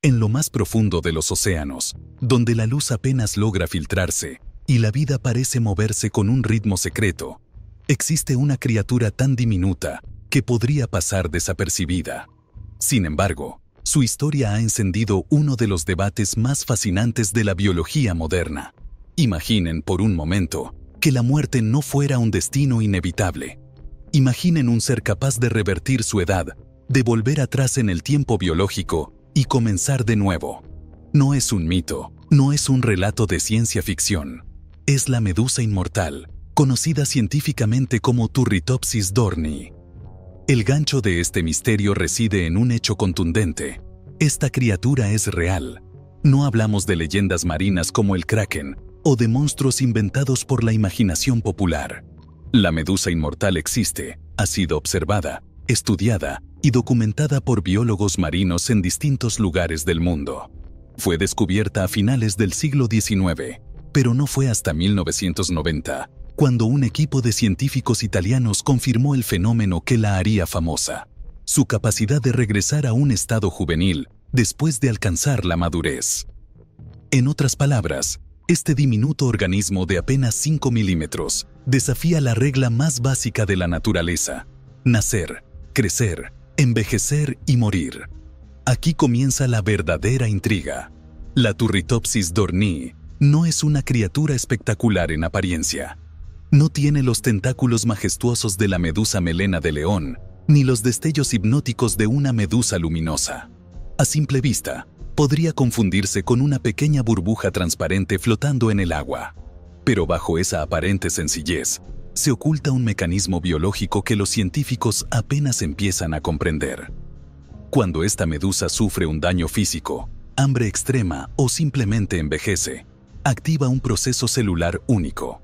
En lo más profundo de los océanos, donde la luz apenas logra filtrarse y la vida parece moverse con un ritmo secreto, existe una criatura tan diminuta que podría pasar desapercibida. Sin embargo, su historia ha encendido uno de los debates más fascinantes de la biología moderna. Imaginen por un momento que la muerte no fuera un destino inevitable. Imaginen un ser capaz de revertir su edad, de volver atrás en el tiempo biológico y comenzar de nuevo. No es un mito, no es un relato de ciencia ficción. Es la medusa inmortal, conocida científicamente como Turritopsis dohrnii. El gancho de este misterio reside en un hecho contundente. Esta criatura es real. No hablamos de leyendas marinas como el Kraken o de monstruos inventados por la imaginación popular. La medusa inmortal existe, ha sido observada, estudiada y documentada por biólogos marinos en distintos lugares del mundo. Fue descubierta a finales del siglo XIX, pero no fue hasta 1990, cuando un equipo de científicos italianos confirmó el fenómeno que la haría famosa: su capacidad de regresar a un estado juvenil después de alcanzar la madurez. En otras palabras, este diminuto organismo de apenas 5 milímetros desafía la regla más básica de la naturaleza: nacer, crecer, envejecer y morir. Aquí comienza la verdadera intriga. La Turritopsis dohrnii no es una criatura espectacular en apariencia. No tiene los tentáculos majestuosos de la medusa melena de león, ni los destellos hipnóticos de una medusa luminosa. A simple vista, podría confundirse con una pequeña burbuja transparente flotando en el agua. Pero bajo esa aparente sencillez, se oculta un mecanismo biológico que los científicos apenas empiezan a comprender. Cuando esta medusa sufre un daño físico, hambre extrema o simplemente envejece, activa un proceso celular único.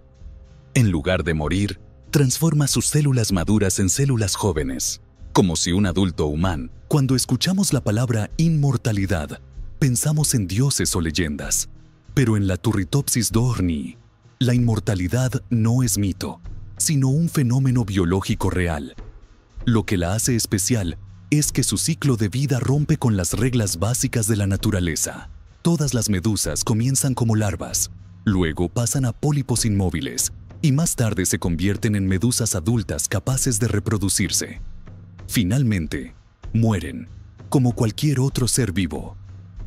En lugar de morir, transforma sus células maduras en células jóvenes. Como si un adulto humano, cuando escuchamos la palabra inmortalidad, pensamos en dioses o leyendas. Pero en la Turritopsis dohrnii, la inmortalidad no es mito, sino un fenómeno biológico real. Lo que la hace especial es que su ciclo de vida rompe con las reglas básicas de la naturaleza. Todas las medusas comienzan como larvas, luego pasan a pólipos inmóviles y más tarde se convierten en medusas adultas capaces de reproducirse. Finalmente, mueren, como cualquier otro ser vivo.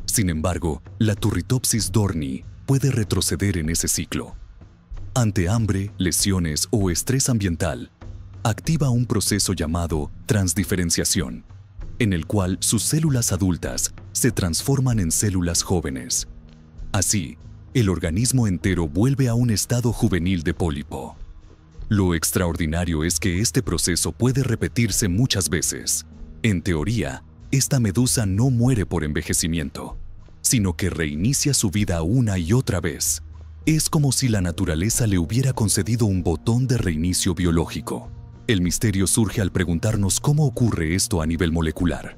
Sin embargo, la Turritopsis dohrnii puede retroceder en ese ciclo. Ante hambre, lesiones o estrés ambiental, activa un proceso llamado transdiferenciación, en el cual sus células adultas se transforman en células jóvenes. Así, el organismo entero vuelve a un estado juvenil de pólipo. Lo extraordinario es que este proceso puede repetirse muchas veces. En teoría, esta medusa no muere por envejecimiento, sino que reinicia su vida una y otra vez. Es como si la naturaleza le hubiera concedido un botón de reinicio biológico. El misterio surge al preguntarnos cómo ocurre esto a nivel molecular.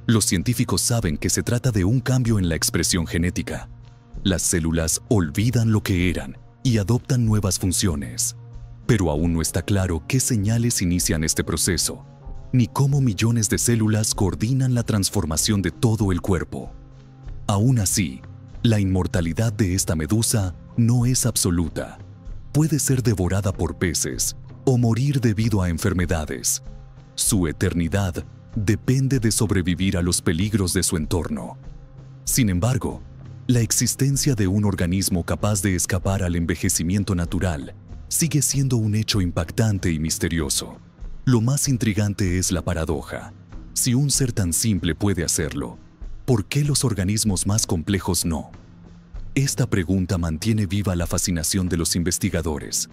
Los científicos saben que se trata de un cambio en la expresión genética. Las células olvidan lo que eran y adoptan nuevas funciones. Pero aún no está claro qué señales inician este proceso, ni cómo millones de células coordinan la transformación de todo el cuerpo. Aún así, la inmortalidad de esta medusa no es absoluta. Puede ser devorada por peces o morir debido a enfermedades. Su eternidad depende de sobrevivir a los peligros de su entorno. Sin embargo, la existencia de un organismo capaz de escapar al envejecimiento natural sigue siendo un hecho impactante y misterioso. Lo más intrigante es la paradoja. Si un ser tan simple puede hacerlo, ¿por qué los organismos más complejos no? Esta pregunta mantiene viva la fascinación de los investigadores.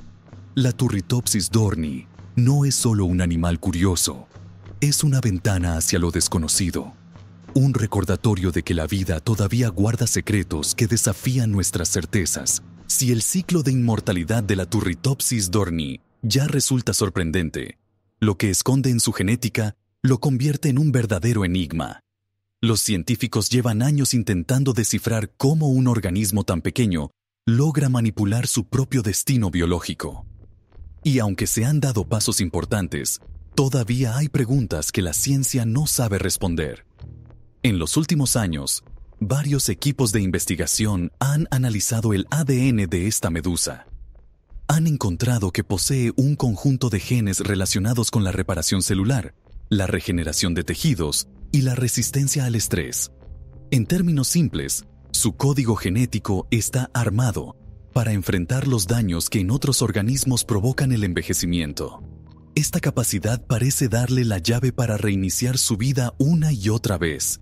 La Turritopsis dohrnii no es solo un animal curioso, es una ventana hacia lo desconocido, un recordatorio de que la vida todavía guarda secretos que desafían nuestras certezas. Si el ciclo de inmortalidad de la Turritopsis dohrnii ya resulta sorprendente, lo que esconde en su genética lo convierte en un verdadero enigma. Los científicos llevan años intentando descifrar cómo un organismo tan pequeño logra manipular su propio destino biológico. Y aunque se han dado pasos importantes, todavía hay preguntas que la ciencia no sabe responder. En los últimos años, varios equipos de investigación han analizado el ADN de esta medusa. Han encontrado que posee un conjunto de genes relacionados con la reparación celular, la regeneración de tejidos y la resistencia al estrés. En términos simples, su código genético está armado para enfrentar los daños que en otros organismos provocan el envejecimiento. Esta capacidad parece darle la llave para reiniciar su vida una y otra vez.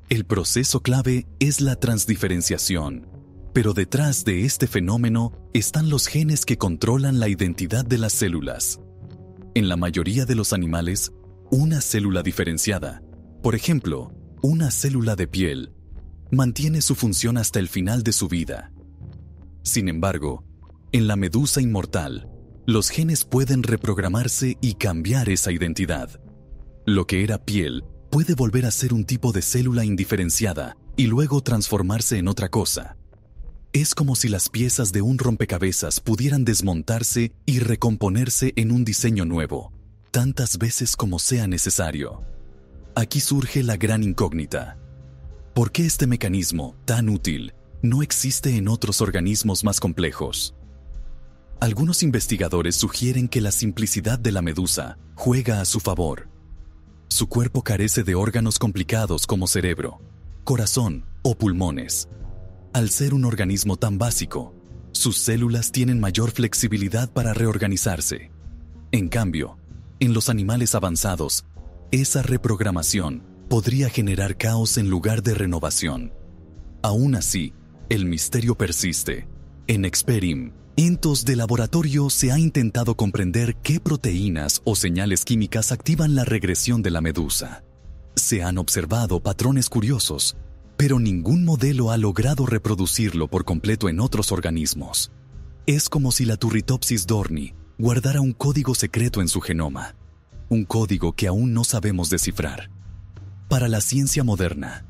El proceso clave es la transdiferenciación, pero detrás de este fenómeno están los genes que controlan la identidad de las células. En la mayoría de los animales, una célula diferenciada, por ejemplo, una célula de piel, mantiene su función hasta el final de su vida. Sin embargo, en la medusa inmortal, los genes pueden reprogramarse y cambiar esa identidad. Lo que era piel puede volver a ser un tipo de célula indiferenciada y luego transformarse en otra cosa. Es como si las piezas de un rompecabezas pudieran desmontarse y recomponerse en un diseño nuevo, tantas veces como sea necesario. Aquí surge la gran incógnita. ¿Por qué este mecanismo, tan útil, no existe en otros organismos más complejos? Algunos investigadores sugieren que la simplicidad de la medusa juega a su favor. Su cuerpo carece de órganos complicados como cerebro, corazón o pulmones. Al ser un organismo tan básico, sus células tienen mayor flexibilidad para reorganizarse. En cambio, en los animales avanzados, esa reprogramación podría generar caos en lugar de renovación. Aún así, el misterio persiste. En experimentos de laboratorio se ha intentado comprender qué proteínas o señales químicas activan la regresión de la medusa. Se han observado patrones curiosos, pero ningún modelo ha logrado reproducirlo por completo en otros organismos. Es como si la Turritopsis dohrnii guardara un código secreto en su genoma, un código que aún no sabemos descifrar. Para la ciencia moderna,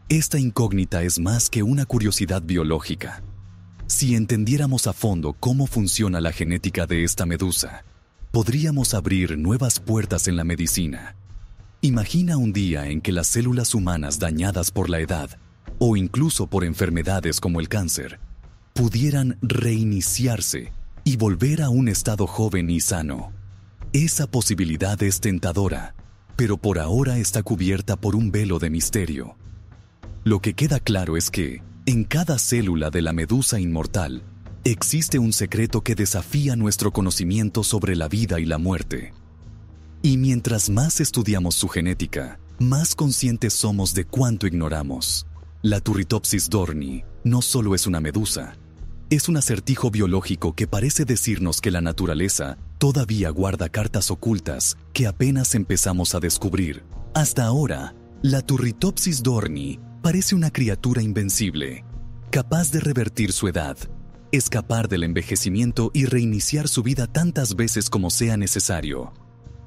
esta incógnita es más que una curiosidad biológica. Si entendiéramos a fondo cómo funciona la genética de esta medusa, podríamos abrir nuevas puertas en la medicina. Imagina un día en que las células humanas dañadas por la edad, o incluso por enfermedades como el cáncer, pudieran reiniciarse y volver a un estado joven y sano. Esa posibilidad es tentadora, pero por ahora está cubierta por un velo de misterio. Lo que queda claro es que, en cada célula de la medusa inmortal, existe un secreto que desafía nuestro conocimiento sobre la vida y la muerte. Y mientras más estudiamos su genética, más conscientes somos de cuánto ignoramos. La Turritopsis dohrnii no solo es una medusa, es un acertijo biológico que parece decirnos que la naturaleza todavía guarda cartas ocultas que apenas empezamos a descubrir. Hasta ahora, la Turritopsis dohrnii parece una criatura invencible, capaz de revertir su edad, escapar del envejecimiento y reiniciar su vida tantas veces como sea necesario.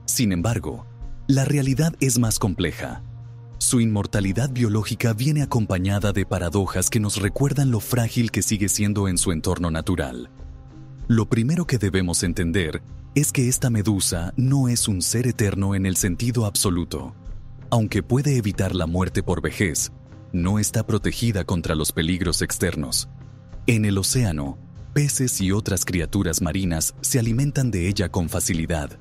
Sin embargo, la realidad es más compleja. Su inmortalidad biológica viene acompañada de paradojas que nos recuerdan lo frágil que sigue siendo en su entorno natural. Lo primero que debemos entender es que esta medusa no es un ser eterno en el sentido absoluto. Aunque puede evitar la muerte por vejez, no está protegida contra los peligros externos. En el océano, peces y otras criaturas marinas se alimentan de ella con facilidad.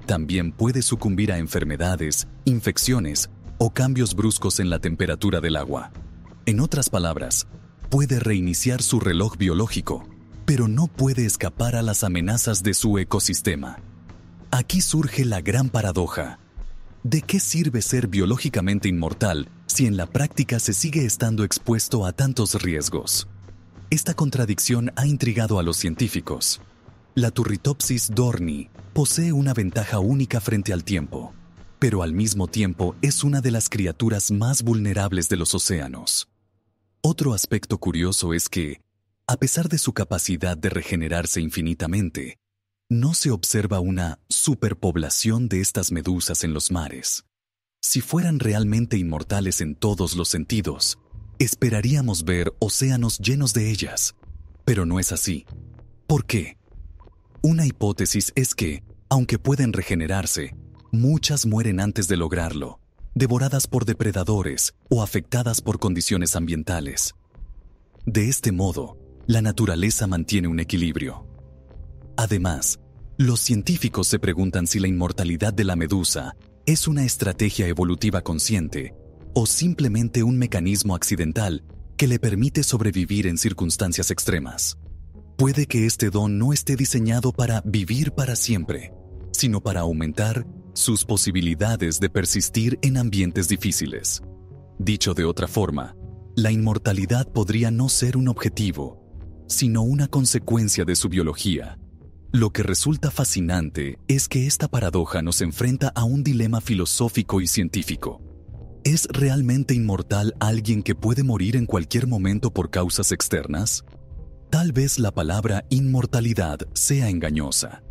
También puede sucumbir a enfermedades, infecciones o cambios bruscos en la temperatura del agua. En otras palabras, puede reiniciar su reloj biológico, pero no puede escapar a las amenazas de su ecosistema. Aquí surge la gran paradoja. ¿De qué sirve ser biológicamente inmortal si en la práctica se sigue estando expuesto a tantos riesgos? Esta contradicción ha intrigado a los científicos. La Turritopsis dohrnii posee una ventaja única frente al tiempo, pero al mismo tiempo es una de las criaturas más vulnerables de los océanos. Otro aspecto curioso es que, a pesar de su capacidad de regenerarse infinitamente, no se observa una superpoblación de estas medusas en los mares. Si fueran realmente inmortales en todos los sentidos, esperaríamos ver océanos llenos de ellas, pero no es así. ¿Por qué? Una hipótesis es que, aunque pueden regenerarse, muchas mueren antes de lograrlo. devoradas por depredadores o afectadas por condiciones ambientales. De este modo, la naturaleza mantiene un equilibrio. Además, los científicos se preguntan si la inmortalidad de la medusa es una estrategia evolutiva consciente o simplemente un mecanismo accidental que le permite sobrevivir en circunstancias extremas. Puede que este don no esté diseñado para vivir para siempre, sino para aumentar sus posibilidades de persistir en ambientes difíciles. Dicho de otra forma, la inmortalidad podría no ser un objetivo, sino una consecuencia de su biología. Lo que resulta fascinante es que esta paradoja nos enfrenta a un dilema filosófico y científico. ¿Es realmente inmortal alguien que puede morir en cualquier momento por causas externas? Tal vez la palabra inmortalidad sea engañosa.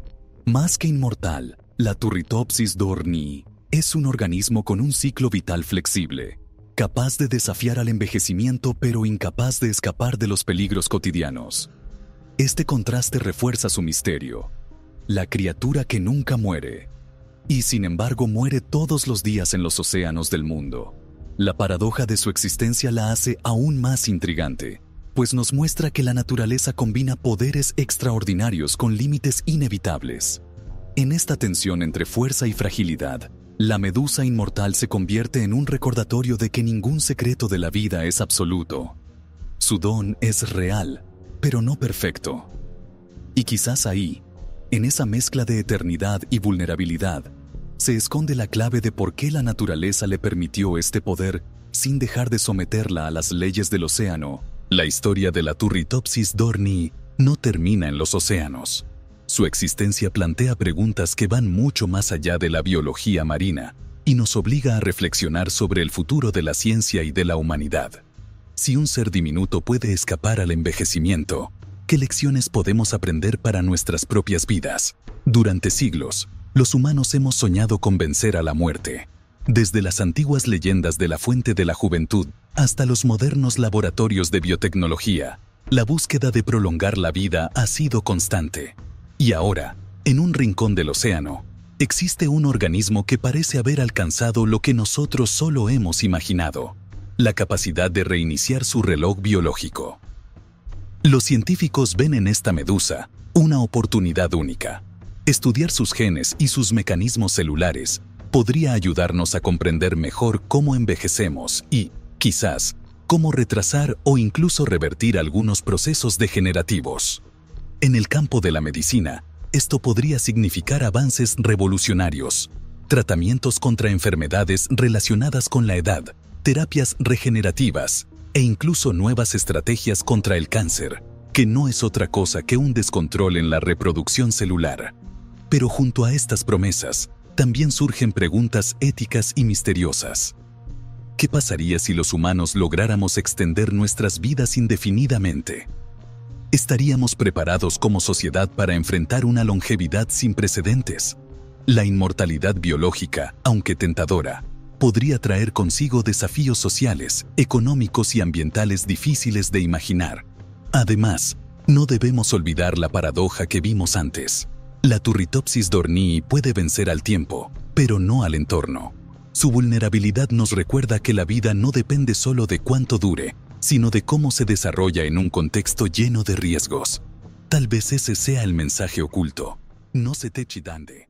Más que inmortal, la Turritopsis dohrnii es un organismo con un ciclo vital flexible, capaz de desafiar al envejecimiento pero incapaz de escapar de los peligros cotidianos. Este contraste refuerza su misterio, la criatura que nunca muere, y sin embargo muere todos los días en los océanos del mundo. La paradoja de su existencia la hace aún más intrigante, pues nos muestra que la naturaleza combina poderes extraordinarios con límites inevitables. En esta tensión entre fuerza y fragilidad, la medusa inmortal se convierte en un recordatorio de que ningún secreto de la vida es absoluto. Su don es real, pero no perfecto. Y quizás ahí, en esa mezcla de eternidad y vulnerabilidad, se esconde la clave de por qué la naturaleza le permitió este poder sin dejar de someterla a las leyes del océano. La historia de la Turritopsis dohrnii no termina en los océanos. Su existencia plantea preguntas que van mucho más allá de la biología marina y nos obliga a reflexionar sobre el futuro de la ciencia y de la humanidad. Si un ser diminuto puede escapar al envejecimiento, ¿qué lecciones podemos aprender para nuestras propias vidas? Durante siglos, los humanos hemos soñado con vencer a la muerte. Desde las antiguas leyendas de la fuente de la juventud hasta los modernos laboratorios de biotecnología, la búsqueda de prolongar la vida ha sido constante. Y ahora, en un rincón del océano, existe un organismo que parece haber alcanzado lo que nosotros solo hemos imaginado: la capacidad de reiniciar su reloj biológico. Los científicos ven en esta medusa una oportunidad única. Estudiar sus genes y sus mecanismos celulares podría ayudarnos a comprender mejor cómo envejecemos y, quizás, cómo retrasar o incluso revertir algunos procesos degenerativos. En el campo de la medicina, esto podría significar avances revolucionarios, tratamientos contra enfermedades relacionadas con la edad, terapias regenerativas e incluso nuevas estrategias contra el cáncer, que no es otra cosa que un descontrol en la reproducción celular. Pero junto a estas promesas, también surgen preguntas éticas y misteriosas. ¿Qué pasaría si los humanos lográramos extender nuestras vidas indefinidamente? ¿Estaríamos preparados como sociedad para enfrentar una longevidad sin precedentes? La inmortalidad biológica, aunque tentadora, podría traer consigo desafíos sociales, económicos y ambientales difíciles de imaginar. Además, no debemos olvidar la paradoja que vimos antes. La Turritopsis dohrnii puede vencer al tiempo, pero no al entorno. Su vulnerabilidad nos recuerda que la vida no depende solo de cuánto dure, sino de cómo se desarrolla en un contexto lleno de riesgos. Tal vez ese sea el mensaje oculto. No se te chidande.